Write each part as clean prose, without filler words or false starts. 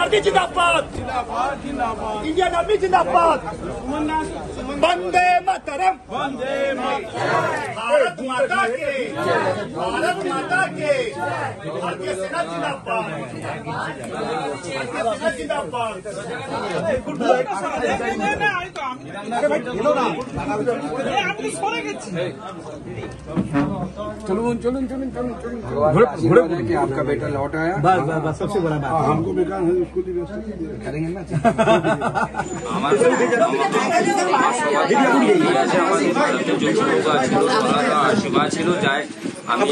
मोदी जिंदाबाद, Indian army जिंदाबाद, वंदे मातरम, भारत माता के, भारत माता के, भारतीय सेना जिंदाबाद, भारतीय सेना जिंदाबाद। चलून चलून चलून चलून चलून घोड़े कि आपका बेटा लौट आया। बस बस बस सबसे बड़ा बात हमको बेकार है, उसको भी व्यवस्था करेंगे ना। আশীর্বাদ ছিল যায় আমি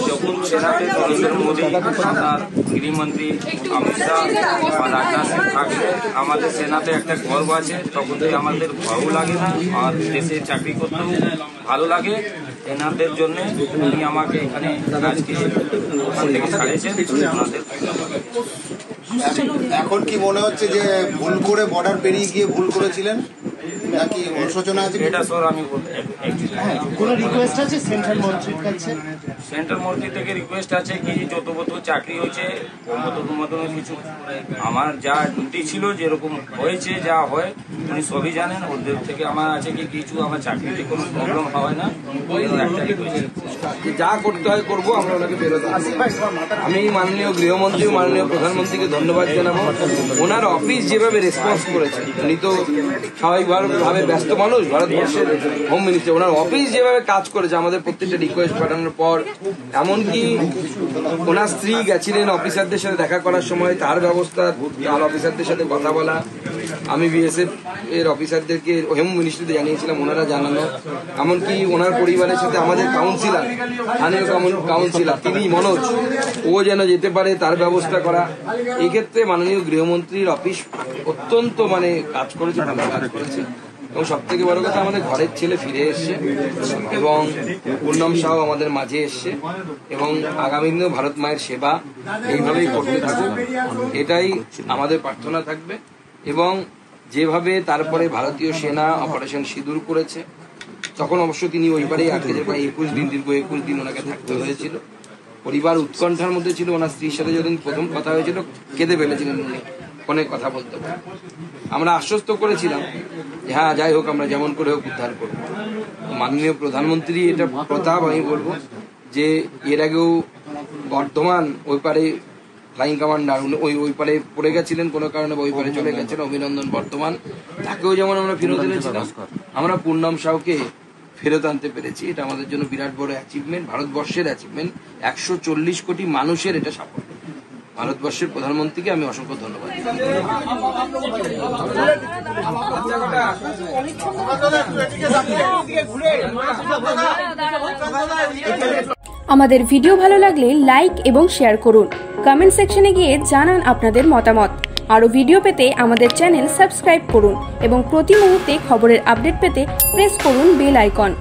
যখন সেনাতে নরেন্দ্র মোদী আপনার গৃহমন্ত্রী অমিত শাহ আর রাজনাথ সিং থাকলে আমাদের সেনাতে একটা গর্ব আছে, তখন থেকে আমাদের ভয়ও লাগে না আর দেশে চাকরি করতেও ভালো লাগে। এনাদের জন্য উনি আমাকে এখানে আজকে ওখান থেকে ছাড়িয়েছেন। এখন কি মনে হচ্ছে যে ভুল করে বর্ডার পেরিয়ে গিয়ে ভুল করেছিলেন নাকি অনুশোচনা আছে? এটা স্যার আমি কোনো রিকোয়েস্ট আছে সেন্ট্রাল মন্ত্রীর কাছে? সেন্ট্রাল মন্ত্রী থেকে রিকোয়েস্ট আছে কি যত চাকরি হয়েছে মতন কিছু আমার যা ডিউটি ছিল যেরকম হয়েছে যা হয় উনি সবই জানেন। ওদের থেকে আমার আছে কি কিছু আমার চাকরিতে কোনো প্রবলেম হয় না। একটা রিকোয়েস্ট যা করতে হয় করবো, আমরা ওনাকে বেরোতে। আমি মাননীয় গৃহমন্ত্রী মাননীয় প্রধানমন্ত্রীকে ধন্যবাদ জানাবো। ওনার অফিস যেভাবে রেসপন্স করেছে, উনি তো স্বাভাবিকভাবে ব্যস্ত মানুষ, ভারতবর্ষের হোম মিনিস্টার, ওনার অফিস যেভাবে কাজ করেছে আমাদের প্রত্যেকটা রিকোয়েস্ট পাঠানোর পর, এমনকি ওনার স্ত্রী গেছিলেন অফিসারদের সাথে দেখা করার সময়, তার ব্যবস্থা, তার অফিসারদের সাথে কথা বলা, আমি বিএসএফ এর অফিসারদেরকে হোম মিনিস্ট্রিতে জানিয়েছিলাম, ওনারা জানানো। এমনকি ওনার পরিবারের সাথে আমাদের কাউন্সিলর, স্থানীয় কাউন্সিলর তিনি মনোজ, ও যেন যেতে পারে তার ব্যবস্থা করা। এক্ষেত্রে মাননীয় গৃহমন্ত্রীর অফিস অত্যন্ত কাজ করেছে, ভালো কাজ করেছে। এবং সব থেকে বড় কথা আমাদের ঘরের ছেলে ফিরে এসছে এবং পূর্ণম সাহ আমাদের মাঝে এসছে এবং আগামী দিনেও ভারত মায়ের সেবা এইভাবেই করতে থাকুক, এটাই আমাদের প্রার্থনা থাকবে। এবং যেভাবে তারপরে ভারতীয় সেনা অপারেশন সিঁদুর করেছে, তখন অবশ্য তিনি ওই পারেই আটকে যে প্রায় 21 দিন, দীর্ঘ 21 দিন ওনাকে থাকতে হয়েছিল। পরিবার উৎকণ্ঠার মধ্যে ছিল। ওনার স্ত্রীর সাথে যেদিন প্রথম কথা হয়েছিল কেঁদে ফেলেছিলেন উনি, অনেক কথা বলতে পারেন। আমরা আশ্বস্ত করেছিলাম যে হ্যাঁ যাই হোক আমরা যেমন করে হোক উদ্ধার করব। মাননীয় প্রধানমন্ত্রী এটা প্রতাপ, আমি বলবো যে এর আগেও বর্ধমান ওই পারে ফ্লাইং কমান্ডার ওই পারে পড়ে গেছিলেন কোনো কারণে, ওই পারে চলে গেছেন অভিনন্দন বর্তমান, তাকেও যেমন আমরা ফেরত এনেছিলাম, আমরা পূর্ণম সাউকে ফেরত আনতে পেরেছি। এটা আমাদের জন্য বিরাট বড় অ্যাচিভমেন্ট, ভারতবর্ষের অ্যাচিভমেন্ট, 140 কোটি মানুষের এটা সাফল্য। ভারতবর্ষের প্রধানমন্ত্রীকে আমি অসংখ্য ধন্যবাদ। আমাদের ভিডিও ভালো লাগলে লাইক এবং শেয়ার করুন। কমেন্ট সেকশনে গিয়ে জানান আপনাদের মতামত। আরো ভিডিও পেতে আমাদের চ্যানেল সাবস্ক্রাইব করুন এবং প্রতি মুহূর্তে খবরের আপডেট পেতে প্রেস করুন বেল আইকন।